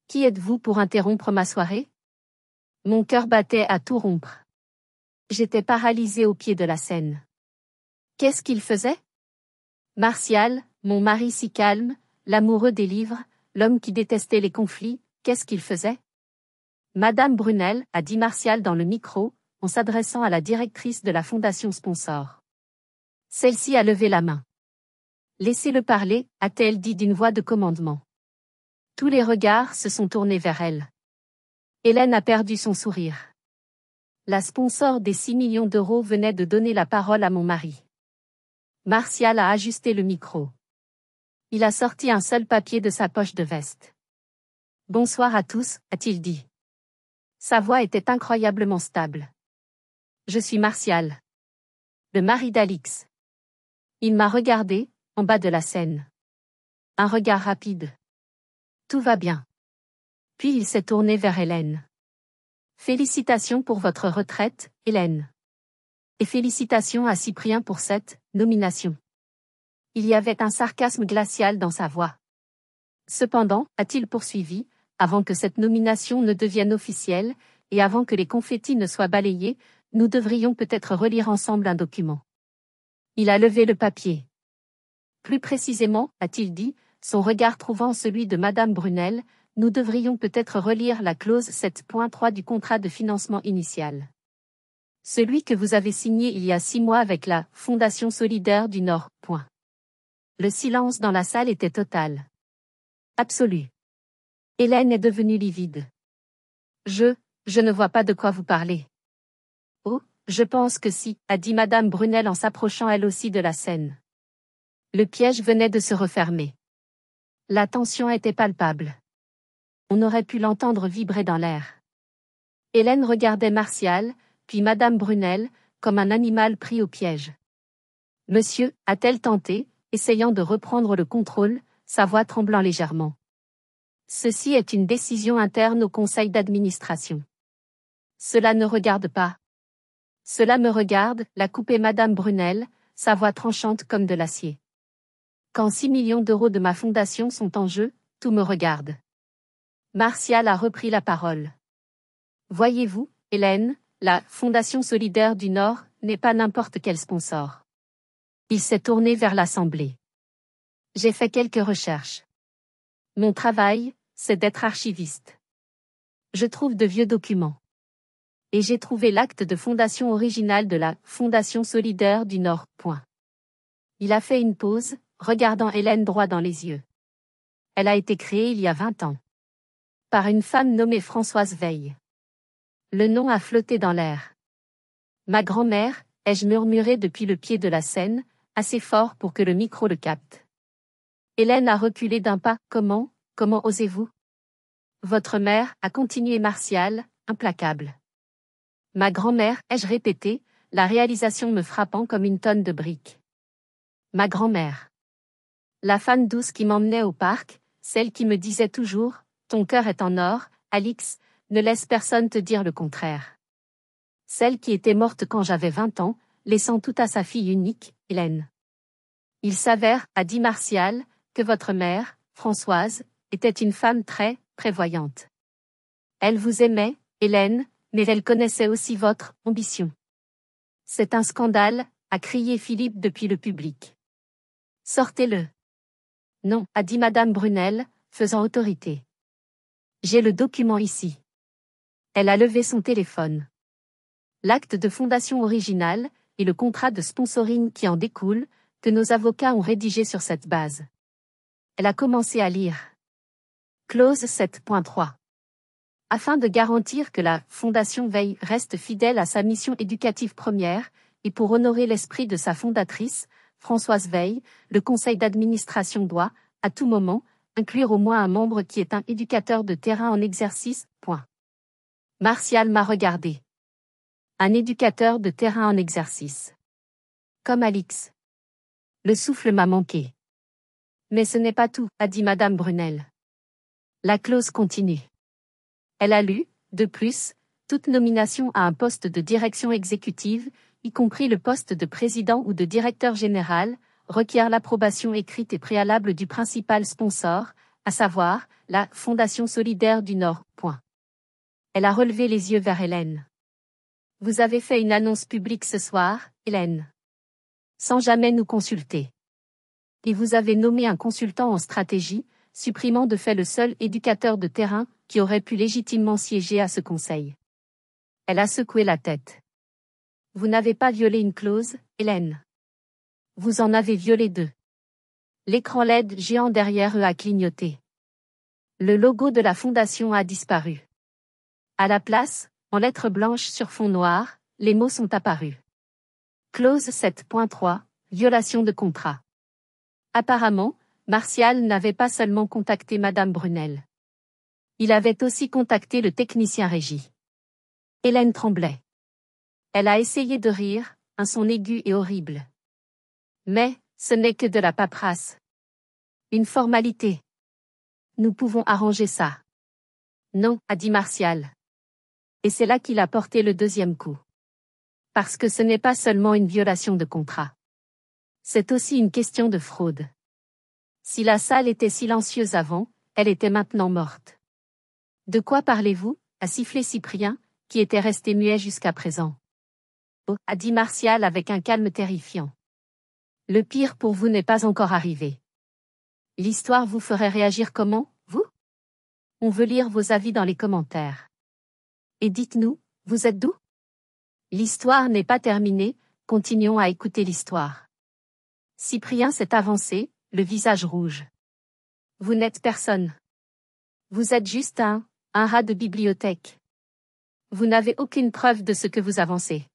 S1: Qui êtes-vous pour interrompre ma soirée? Mon cœur battait à tout rompre. J'étais paralysée au pied de la scène. Qu'est-ce qu'il faisait? Martial, mon mari si calme, l'amoureux des livres, l'homme qui détestait les conflits, qu'est-ce qu'il faisait? Madame Brunel, a dit Martial dans le micro, en s'adressant à la directrice de la fondation sponsor. Celle-ci a levé la main. Laissez-le parler, a-t-elle dit d'une voix de commandement. Tous les regards se sont tournés vers elle. Hélène a perdu son sourire. La sponsor des 6 millions d'euros venait de donner la parole à mon mari. Martial a ajusté le micro. Il a sorti un seul papier de sa poche de veste. Bonsoir à tous, a-t-il dit. Sa voix était incroyablement stable. Je suis Martial. Le mari d'Alix. Il m'a regardé, en bas de la scène. Un regard rapide. Tout va bien. Puis il s'est tourné vers Hélène. Félicitations pour votre retraite, Hélène. Et félicitations à Cyprien pour cette nomination. Il y avait un sarcasme glacial dans sa voix. Cependant, a-t-il poursuivi, avant que cette nomination ne devienne officielle, et avant que les confettis ne soient balayés, nous devrions peut-être relire ensemble un document. Il a levé le papier. Plus précisément, a-t-il dit, son regard trouvant celui de Madame Brunel, nous devrions peut-être relire la clause 7.3 du contrat de financement initial. Celui que vous avez signé il y a 6 mois avec la Fondation Solidaire du Nord. Le silence dans la salle était total. Absolu. Hélène est devenue livide. Je ne vois pas de quoi vous parlez. Oh, je pense que si, a dit Madame Brunel en s'approchant elle aussi de la scène. Le piège venait de se refermer. La tension était palpable. On aurait pu l'entendre vibrer dans l'air. Hélène regardait Martial, puis Madame Brunel, comme un animal pris au piège. Monsieur, a-t-elle tenté, essayant de reprendre le contrôle, sa voix tremblant légèrement. Ceci est une décision interne au conseil d'administration. Cela ne regarde pas. Cela me regarde, l'a coupé Madame Brunel, sa voix tranchante comme de l'acier. Quand 6 millions d'euros de ma fondation sont en jeu, tout me regarde. Martial a repris la parole. Voyez-vous, Hélène, la Fondation Solidaire du Nord n'est pas n'importe quel sponsor. Il s'est tourné vers l'Assemblée. J'ai fait quelques recherches. Mon travail, c'est d'être archiviste. Je trouve de vieux documents. Et j'ai trouvé l'acte de fondation original de la Fondation Solidaire du Nord. Il a fait une pause, regardant Hélène droit dans les yeux. Elle a été créée il y a 20 ans. Par une femme nommée Françoise Veil. Le nom a flotté dans l'air. Ma grand-mère, ai-je murmuré depuis le pied de la scène, assez fort pour que le micro le capte. Hélène a reculé d'un pas. Comment osez-vous? Votre mère, a continué Martial, implacable. Ma grand-mère, ai-je répété, la réalisation me frappant comme une tonne de briques. Ma grand-mère. La femme douce qui m'emmenait au parc, celle qui me disait toujours, ton cœur est en or, Alix, ne laisse personne te dire le contraire. Celle qui était morte quand j'avais 20 ans, laissant tout à sa fille unique, Hélène. Il s'avère, a dit Martial, que votre mère, Françoise, était une femme très prévoyante. Elle vous aimait, Hélène, mais elle connaissait aussi votre ambition. C'est un scandale, a crié Philippe depuis le public. Sortez-le. Non, a dit Madame Brunel, faisant autorité. J'ai le document ici. Elle a levé son téléphone. L'acte de fondation original, et le contrat de sponsoring qui en découle, que nos avocats ont rédigé sur cette base. Elle a commencé à lire. Clause 7.3. Afin de garantir que la Fondation Veil reste fidèle à sa mission éducative première, et pour honorer l'esprit de sa fondatrice, Françoise Veil, le conseil d'administration doit, à tout moment, inclure au moins un membre qui est un éducateur de terrain en exercice. Point. Martial m'a regardé. Un éducateur de terrain en exercice. Comme Alix. Le souffle m'a manqué. Mais ce n'est pas tout, a dit Madame Brunel. La clause continue. Elle a lu, de plus, toute nomination à un poste de direction exécutive, y compris le poste de président ou de directeur général, requiert l'approbation écrite et préalable du principal sponsor, à savoir, la Fondation Solidaire du Nord. Point. Elle a relevé les yeux vers Hélène. Vous avez fait une annonce publique ce soir, Hélène. Sans jamais nous consulter. Et vous avez nommé un consultant en stratégie, supprimant de fait le seul éducateur de terrain qui aurait pu légitimement siéger à ce conseil. Elle a secoué la tête. Vous n'avez pas violé une clause, Hélène. Vous en avez violé deux. L'écran LED géant derrière eux a clignoté. Le logo de la fondation a disparu. À la place, en lettres blanches sur fond noir, les mots sont apparus. Clause 7.3, violation de contrat. Apparemment, Martial n'avait pas seulement contacté Madame Brunel. Il avait aussi contacté le technicien régie. Hélène tremblait. Elle a essayé de rire, un son aigu et horrible. Mais, ce n'est que de la paperasse. Une formalité. Nous pouvons arranger ça. Non, a dit Martial. Et c'est là qu'il a porté le deuxième coup. Parce que ce n'est pas seulement une violation de contrat. C'est aussi une question de fraude. Si la salle était silencieuse avant, elle était maintenant morte. De quoi parlez-vous, a sifflé Cyprien, qui était resté muet jusqu'à présent. Oh, a dit Martial avec un calme terrifiant. Le pire pour vous n'est pas encore arrivé. L'histoire vous ferait réagir comment, vous? On veut lire vos avis dans les commentaires. Et dites-nous, vous êtes d'où? L'histoire n'est pas terminée, continuons à écouter l'histoire. Cyprien s'est avancé, le visage rouge. Vous n'êtes personne. Vous êtes juste un rat de bibliothèque. Vous n'avez aucune preuve de ce que vous avancez.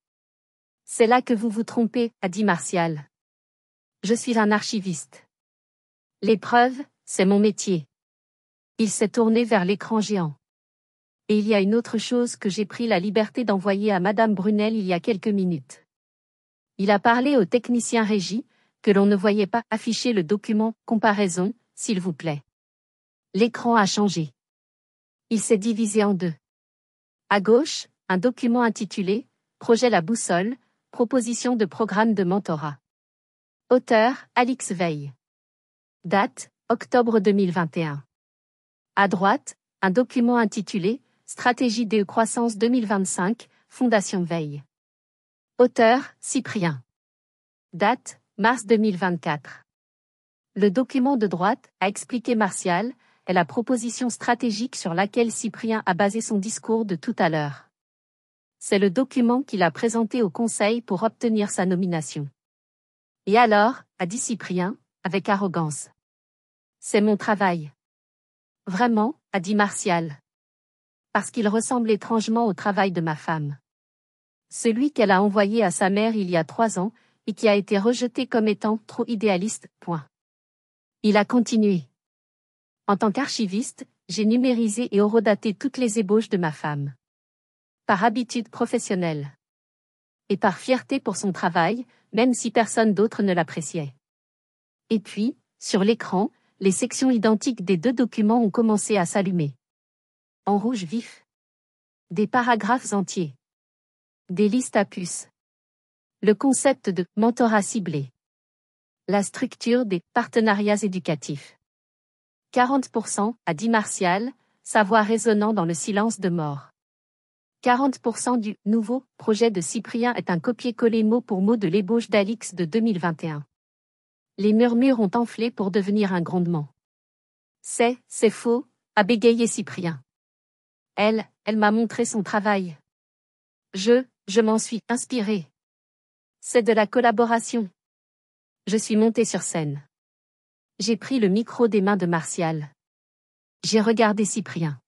S1: C'est là que vous vous trompez, a dit Martial. Je suis un archiviste. Les preuves, c'est mon métier. Il s'est tourné vers l'écran géant. Et il y a une autre chose que j'ai pris la liberté d'envoyer à Madame Brunel il y a quelques minutes. Il a parlé au technicien régie, que l'on ne voyait pas afficher le document « Comparaison », s'il vous plaît. L'écran a changé. Il s'est divisé en deux. À gauche, un document intitulé « Projet La Boussole, proposition de programme de mentorat ». Auteur, Alix Veil. Date, octobre 2021. À droite, un document intitulé « Stratégie de croissance 2025, Fondation Veil ». Auteur, Cyprien. Date, mars 2024. Le document de droite, a expliqué Martial, est la proposition stratégique sur laquelle Cyprien a basé son discours de tout à l'heure. C'est le document qu'il a présenté au Conseil pour obtenir sa nomination. Et alors, a dit Cyprien, avec arrogance. C'est mon travail. Vraiment, a dit Martial. Parce qu'il ressemble étrangement au travail de ma femme. Celui qu'elle a envoyé à sa mère il y a 3 ans, et qui a été rejeté comme étant trop idéaliste. Point. Il a continué. En tant qu'archiviste, j'ai numérisé et horodaté toutes les ébauches de ma femme. Par habitude professionnelle. Et par fierté pour son travail, même si personne d'autre ne l'appréciait. Et puis, sur l'écran, les sections identiques des deux documents ont commencé à s'allumer. En rouge vif. Des paragraphes entiers. Des listes à puces. Le concept de mentorat ciblé. La structure des partenariats éducatifs. 40%, a dit Martial, sa voix résonnant dans le silence de mort. 40% du nouveau projet de Cyprien est un copier-coller mot pour mot de l'ébauche d'Alix de 2021. Les murmures ont enflé pour devenir un grondement. C'est faux, a bégayé Cyprien. Elle m'a montré son travail. Je m'en suis inspiré. C'est de la collaboration. Je suis monté sur scène. J'ai pris le micro des mains de Martial. J'ai regardé Cyprien.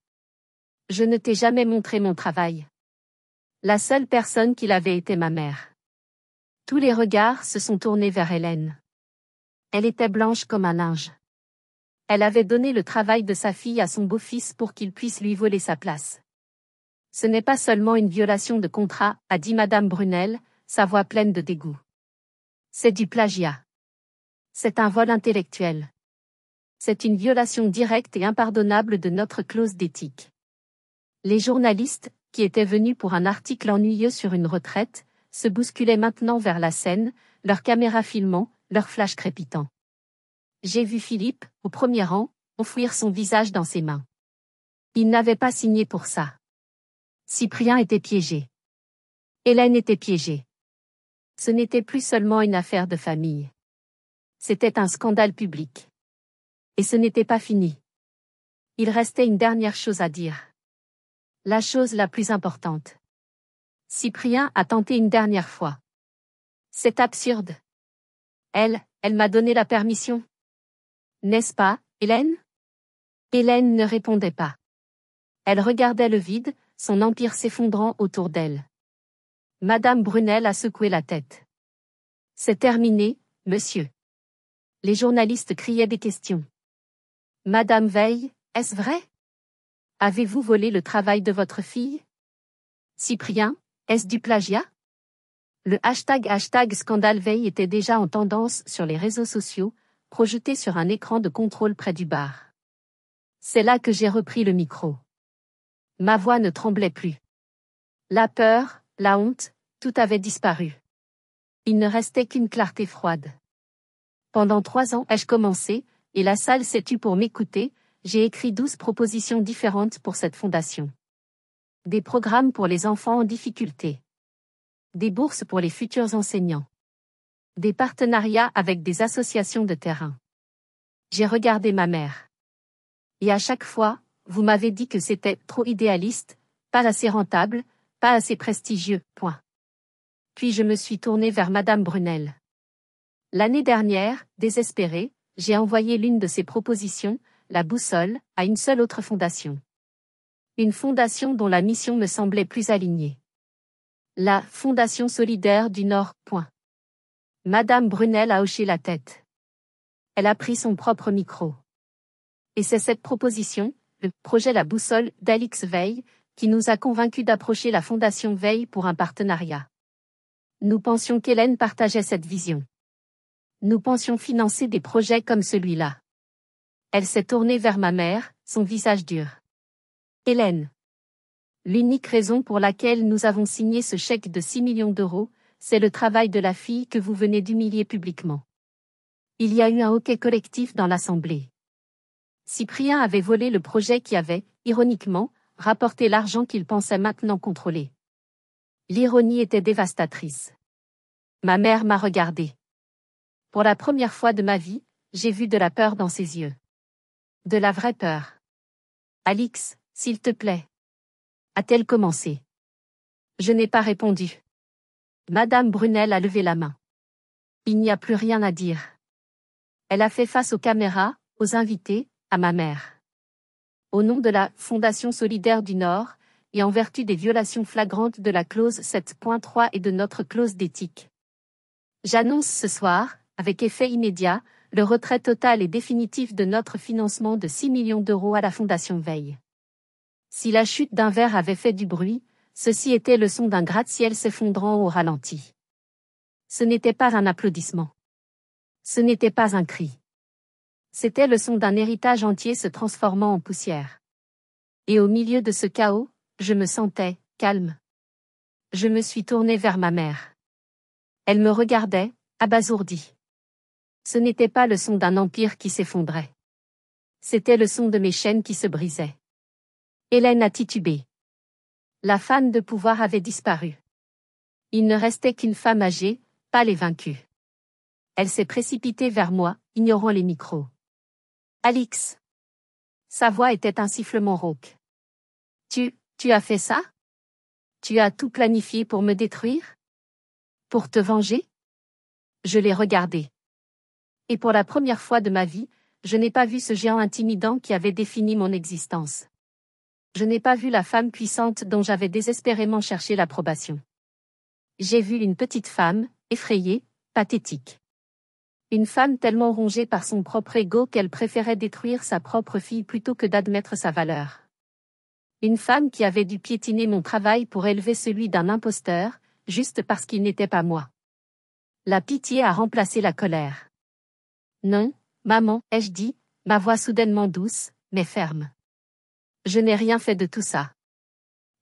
S1: Je ne t'ai jamais montré mon travail. La seule personne qui l'avait était ma mère. Tous les regards se sont tournés vers Hélène. Elle était blanche comme un linge. Elle avait donné le travail de sa fille à son beau-fils pour qu'il puisse lui voler sa place. Ce n'est pas seulement une violation de contrat, a dit Madame Brunel, sa voix pleine de dégoût. C'est du plagiat. C'est un vol intellectuel. C'est une violation directe et impardonnable de notre clause d'éthique. Les journalistes, qui étaient venus pour un article ennuyeux sur une retraite, se bousculaient maintenant vers la scène, leurs caméras filmant, leurs flashs crépitants. J'ai vu Philippe, au premier rang, enfouir son visage dans ses mains. Il n'avait pas signé pour ça. Cyprien était piégé. Hélène était piégée. Ce n'était plus seulement une affaire de famille. C'était un scandale public. Et ce n'était pas fini. Il restait une dernière chose à dire. La chose la plus importante. Cyprien a tenté une dernière fois. C'est absurde. Elle m'a donné la permission. N'est-ce pas, Hélène? Hélène ne répondait pas. Elle regardait le vide, son empire s'effondrant autour d'elle. Madame Brunel a secoué la tête. C'est terminé, monsieur. Les journalistes criaient des questions. Madame Veil, est-ce vrai? Avez-vous volé le travail de votre fille? Cyprien, est-ce du plagiat? Le hashtag scandale Veil était déjà en tendance sur les réseaux sociaux, projeté sur un écran de contrôle près du bar. C'est là que j'ai repris le micro. Ma voix ne tremblait plus. La peur, la honte, tout avait disparu. Il ne restait qu'une clarté froide. Pendant 3 ans ai-je commencé, et la salle s'est tue pour m'écouter, j'ai écrit 12 propositions différentes pour cette fondation. Des programmes pour les enfants en difficulté. Des bourses pour les futurs enseignants. Des partenariats avec des associations de terrain. J'ai regardé ma mère. Et à chaque fois, vous m'avez dit que c'était trop idéaliste, pas assez rentable, pas assez prestigieux, point. Puis je me suis tournée vers Madame Brunel. L'année dernière, désespérée, j'ai envoyé l'une de ces propositions, la boussole, à une seule autre fondation. Une fondation dont la mission me semblait plus alignée. La Fondation solidaire du Nord, point. Madame Brunel a hoché la tête. Elle a pris son propre micro. Et c'est cette proposition, le projet La Boussole d'Alix Veil, qui nous a convaincus d'approcher la Fondation Veil pour un partenariat. Nous pensions qu'Hélène partageait cette vision. Nous pensions financer des projets comme celui-là. Elle s'est tournée vers ma mère, son visage dur. Hélène. L'unique raison pour laquelle nous avons signé ce chèque de 6 millions d'euros, c'est le travail de la fille que vous venez d'humilier publiquement. Il y a eu un hoquet collectif dans l'Assemblée. Cyprien avait volé le projet qui avait, ironiquement, rapporté l'argent qu'il pensait maintenant contrôler. L'ironie était dévastatrice. Ma mère m'a regardée. Pour la première fois de ma vie, j'ai vu de la peur dans ses yeux. De la vraie peur. Alix, s'il te plaît. A-t-elle commencé? Je n'ai pas répondu. Madame Brunel a levé la main. Il n'y a plus rien à dire. Elle a fait face aux caméras, aux invités, à ma mère. Au nom de la Fondation solidaire du Nord, et en vertu des violations flagrantes de la clause 7.3 et de notre clause d'éthique. J'annonce ce soir, avec effet immédiat, le retrait total et définitif de notre financement de 6 millions d'euros à la Fondation Veil. Si la chute d'un verre avait fait du bruit, ceci était le son d'un gratte-ciel s'effondrant au ralenti. Ce n'était pas un applaudissement. Ce n'était pas un cri. C'était le son d'un héritage entier se transformant en poussière. Et au milieu de ce chaos, je me sentais calme. Je me suis tournée vers ma mère. Elle me regardait, abasourdie. Ce n'était pas le son d'un empire qui s'effondrait. C'était le son de mes chaînes qui se brisaient. Hélène a titubé. La femme de pouvoir avait disparu. Il ne restait qu'une femme âgée, pas les vaincus. Elle s'est précipitée vers moi, ignorant les micros. Alix. Sa voix était un sifflement rauque. Tu as fait ça? Tu as tout planifié pour me détruire? Pour te venger? Je l'ai regardé. Et pour la première fois de ma vie, je n'ai pas vu ce géant intimidant qui avait défini mon existence. Je n'ai pas vu la femme puissante dont j'avais désespérément cherché l'approbation. J'ai vu une petite femme, effrayée, pathétique. Une femme tellement rongée par son propre ego qu'elle préférait détruire sa propre fille plutôt que d'admettre sa valeur. Une femme qui avait dû piétiner mon travail pour élever celui d'un imposteur, juste parce qu'il n'était pas moi. La pitié a remplacé la colère. Non, maman, ai-je dit, ma voix soudainement douce, mais ferme. Je n'ai rien fait de tout ça.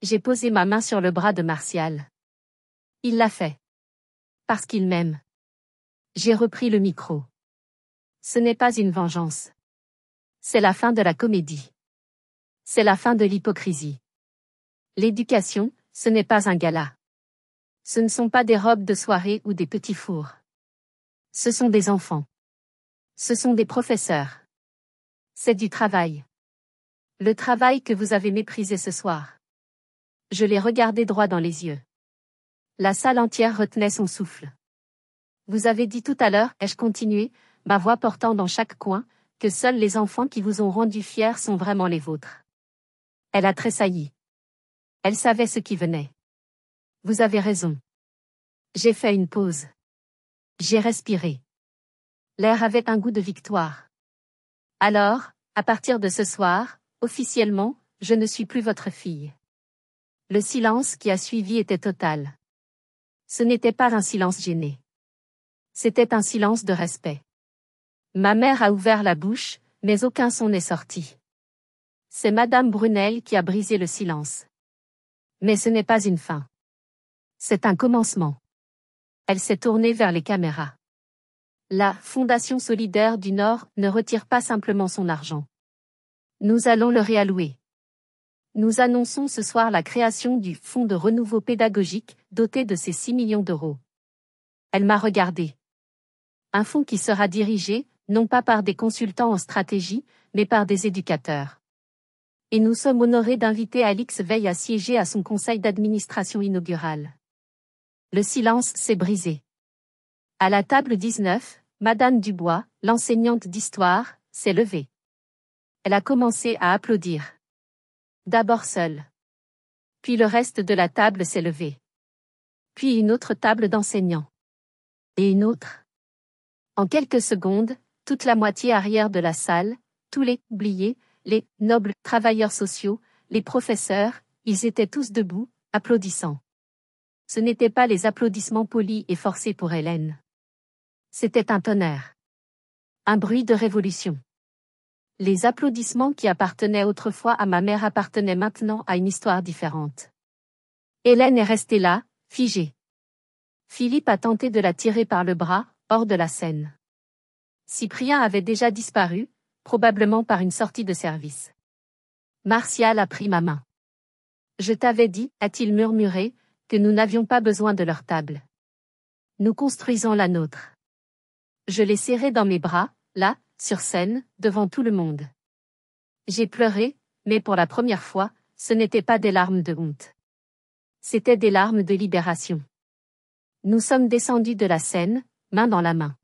S1: J'ai posé ma main sur le bras de Martial. Il l'a fait. Parce qu'il m'aime. J'ai repris le micro. Ce n'est pas une vengeance. C'est la fin de la comédie. C'est la fin de l'hypocrisie. L'éducation, ce n'est pas un gala. Ce ne sont pas des robes de soirée ou des petits fours. Ce sont des enfants. Ce sont des professeurs. C'est du travail. Le travail que vous avez méprisé ce soir. Je l'ai regardé droit dans les yeux. La salle entière retenait son souffle. Vous avez dit tout à l'heure, ai-je continué, ma voix portant dans chaque coin, que seuls les enfants qui vous ont rendu fiers sont vraiment les vôtres. Elle a tressailli. Elle savait ce qui venait. Vous avez raison. J'ai fait une pause. J'ai respiré. L'air avait un goût de victoire. Alors, à partir de ce soir, officiellement, je ne suis plus votre fille. Le silence qui a suivi était total. Ce n'était pas un silence gêné. C'était un silence de respect. Ma mère a ouvert la bouche, mais aucun son n'est sorti. C'est Madame Brunel qui a brisé le silence. Mais ce n'est pas une fin. C'est un commencement. Elle s'est tournée vers les caméras. La Fondation solidaire du Nord ne retire pas simplement son argent. Nous allons le réallouer. Nous annonçons ce soir la création du Fonds de renouveau pédagogique, doté de ces 6 millions d'euros. Elle m'a regardé. Un fonds qui sera dirigé, non pas par des consultants en stratégie, mais par des éducateurs. Et nous sommes honorés d'inviter Alix Veil à siéger à son conseil d'administration inaugural. Le silence s'est brisé. À la table 19, Madame Dubois, l'enseignante d'histoire, s'est levée. Elle a commencé à applaudir. D'abord seule. Puis le reste de la table s'est levé. Puis une autre table d'enseignants. Et une autre. En quelques secondes, toute la moitié arrière de la salle, tous les oubliés, les nobles travailleurs sociaux, les professeurs, ils étaient tous debout, applaudissant. Ce n'étaient pas les applaudissements polis et forcés pour Hélène. C'était un tonnerre. Un bruit de révolution. Les applaudissements qui appartenaient autrefois à ma mère appartenaient maintenant à une histoire différente. Hélène est restée là, figée. Philippe a tenté de la tirer par le bras, hors de la scène. Cyprien avait déjà disparu, probablement par une sortie de service. Martial a pris ma main. Je t'avais dit, a-t-il murmuré, que nous n'avions pas besoin de leur table. Nous construisons la nôtre. Je l'ai serré dans mes bras, là, sur scène, devant tout le monde. J'ai pleuré, mais pour la première fois, ce n'étaient pas des larmes de honte. C'étaient des larmes de libération. Nous sommes descendus de la scène, main dans la main.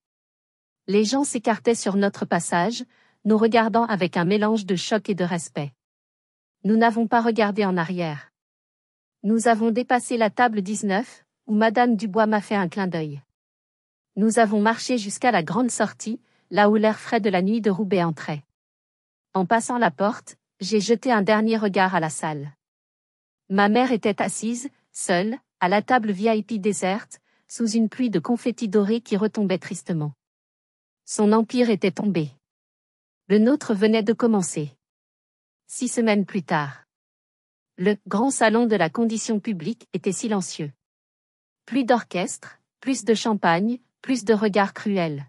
S1: Les gens s'écartaient sur notre passage, nous regardant avec un mélange de choc et de respect. Nous n'avons pas regardé en arrière. Nous avons dépassé la table 19, où Madame Dubois m'a fait un clin d'œil. Nous avons marché jusqu'à la grande sortie, là où l'air frais de la nuit de Roubaix entrait. En passant la porte, j'ai jeté un dernier regard à la salle. Ma mère était assise, seule, à la table VIP déserte, sous une pluie de confettis dorés qui retombait tristement. Son empire était tombé. Le nôtre venait de commencer. 6 semaines plus tard. Le grand salon de la condition publique était silencieux. Plus d'orchestre, plus de champagne, plus de regards cruels.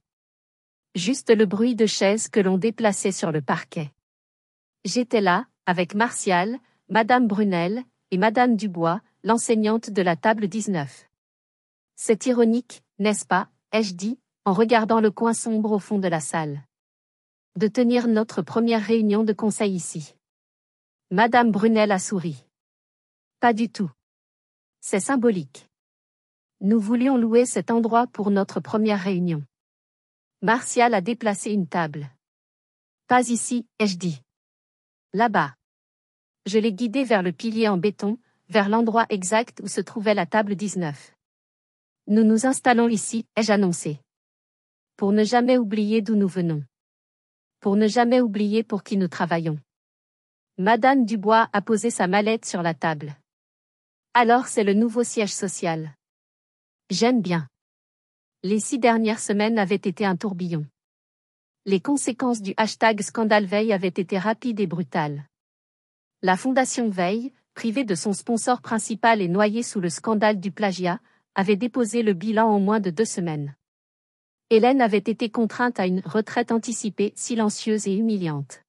S1: Juste le bruit de chaises que l'on déplaçait sur le parquet. J'étais là, avec Martial, Madame Brunel, et Madame Dubois, l'enseignante de la table 19. C'est ironique, n'est-ce pas, ai-je dit, en regardant le coin sombre au fond de la salle. De tenir notre première réunion de conseil ici. Madame Brunel a souri. Pas du tout. C'est symbolique. Nous voulions louer cet endroit pour notre première réunion. Martial a déplacé une table. Pas ici, ai-je dit. Là-bas. Je l'ai guidé vers le pilier en béton, vers l'endroit exact où se trouvait la table 19. Nous nous installons ici, ai-je annoncé. Pour ne jamais oublier d'où nous venons. Pour ne jamais oublier pour qui nous travaillons. Madame Dubois a posé sa mallette sur la table. Alors c'est le nouveau siège social. J'aime bien. Les 6 dernières semaines avaient été un tourbillon. Les conséquences du #Scandale Veille avaient été rapides et brutales. La Fondation Veille, privée de son sponsor principal et noyée sous le scandale du plagiat, avait déposé le bilan en moins de 2 semaines. Hélène avait été contrainte à une retraite anticipée, silencieuse et humiliante.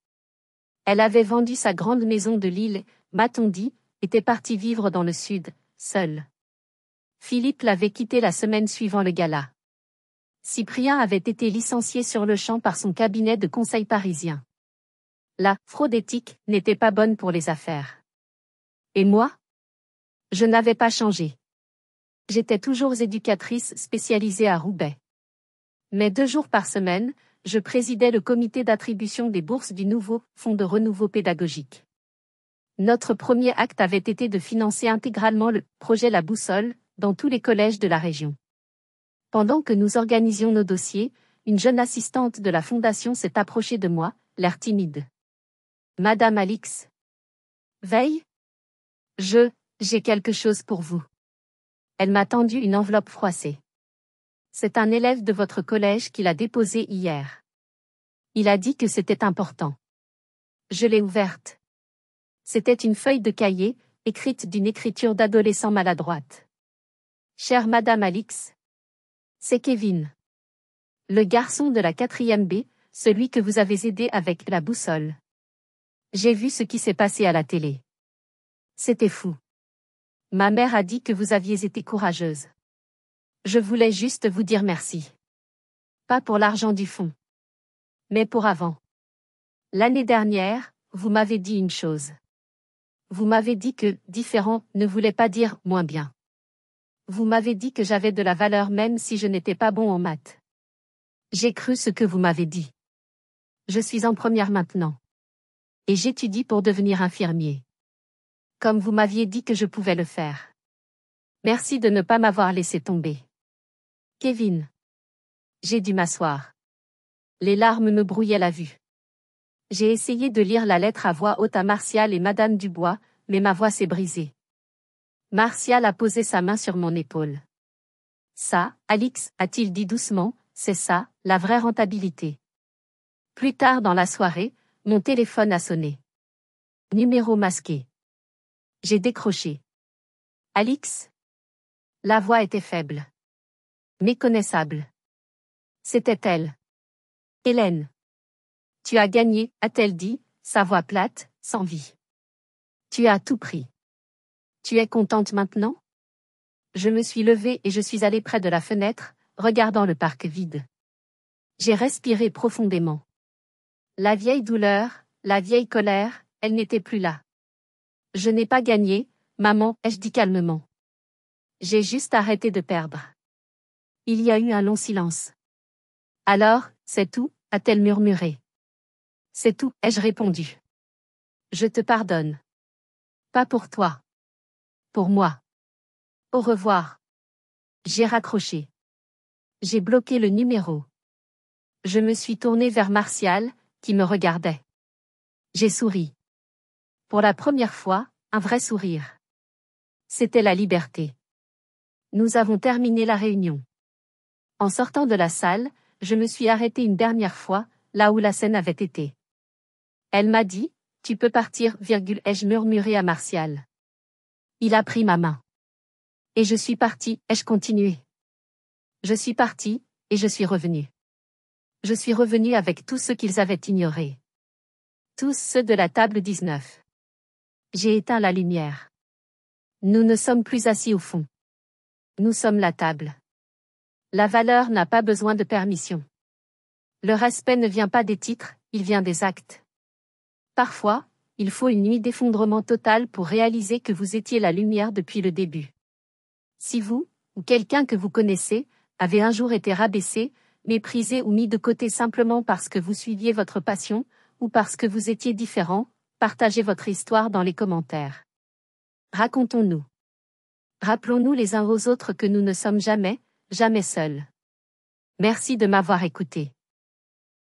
S1: Elle avait vendu sa grande maison de Lille, m'a-t-on dit, était partie vivre dans le sud, seule. Philippe l'avait quittée la semaine suivant le gala. Cyprien avait été licencié sur le champ par son cabinet de conseil parisien. La fraude éthique n'était pas bonne pour les affaires. Et moi? Je n'avais pas changé. J'étais toujours éducatrice spécialisée à Roubaix. Mais 2 jours par semaine, je présidais le comité d'attribution des bourses du nouveau Fonds de renouveau pédagogique. Notre premier acte avait été de financer intégralement le projet La Boussole dans tous les collèges de la région. Pendant que nous organisions nos dossiers, une jeune assistante de la fondation s'est approchée de moi, l'air timide. Madame Alix. Veille? J'ai quelque chose pour vous. Elle m'a tendu une enveloppe froissée. C'est un élève de votre collège qui l'a déposée hier. Il a dit que c'était important. Je l'ai ouverte. C'était une feuille de cahier, écrite d'une écriture d'adolescent maladroite. Chère Madame Alix. C'est Kevin. Le garçon de la 4e B, celui que vous avez aidé avec la boussole. J'ai vu ce qui s'est passé à la télé. C'était fou. Ma mère a dit que vous aviez été courageuse. Je voulais juste vous dire merci. Pas pour l'argent du fonds. Mais pour avant. L'année dernière, vous m'avez dit une chose. Vous m'avez dit que « différent » ne voulait pas dire « moins bien ». Vous m'avez dit que j'avais de la valeur même si je n'étais pas bon en maths. J'ai cru ce que vous m'avez dit. Je suis en première maintenant. Et j'étudie pour devenir infirmier. Comme vous m'aviez dit que je pouvais le faire. Merci de ne pas m'avoir laissé tomber. Kevin. J'ai dû m'asseoir. Les larmes me brouillaient la vue. J'ai essayé de lire la lettre à voix haute à Martial et Madame Dubois, mais ma voix s'est brisée. Martial a posé sa main sur mon épaule. Ça, Alix, a-t-il dit doucement, c'est ça, la vraie rentabilité. Plus tard dans la soirée, mon téléphone a sonné. Numéro masqué. J'ai décroché. Alix? La voix était faible. Méconnaissable. C'était elle. Hélène. Tu as gagné, a-t-elle dit, sa voix plate, sans vie. Tu as tout pris. Tu es contente maintenant? Je me suis levée et je suis allée près de la fenêtre, regardant le parc vide. J'ai respiré profondément. La vieille douleur, la vieille colère, elle n'était plus là. Je n'ai pas gagné, maman, ai-je dit calmement. J'ai juste arrêté de perdre. Il y a eu un long silence. Alors, c'est tout, a-t-elle murmuré. C'est tout, ai-je répondu. Je te pardonne. Pas pour toi. Pour moi. Au revoir. J'ai raccroché. J'ai bloqué le numéro. Je me suis tournée vers Martial, qui me regardait. J'ai souri. Pour la première fois, un vrai sourire. C'était la liberté. Nous avons terminé la réunion. En sortant de la salle, je me suis arrêtée une dernière fois, là où la scène avait été. Elle m'a dit, tu peux partir, ai-je murmuré à Martial. Il a pris ma main. Et je suis partie, ai-je continué. Je suis partie, et je suis revenue. Je suis revenu avec tous ceux qu'ils avaient ignorés. Tous ceux de la table 19. J'ai éteint la lumière. Nous ne sommes plus assis au fond. Nous sommes la table. La valeur n'a pas besoin de permission. Le respect ne vient pas des titres, il vient des actes. Parfois, il faut une nuit d'effondrement total pour réaliser que vous étiez la lumière depuis le début. Si vous, ou quelqu'un que vous connaissez, avez un jour été rabaissé, méprisé ou mis de côté simplement parce que vous suiviez votre passion, ou parce que vous étiez différent, partagez votre histoire dans les commentaires. Racontons-nous. Rappelons-nous les uns aux autres que nous ne sommes jamais, jamais seuls. Merci de m'avoir écouté.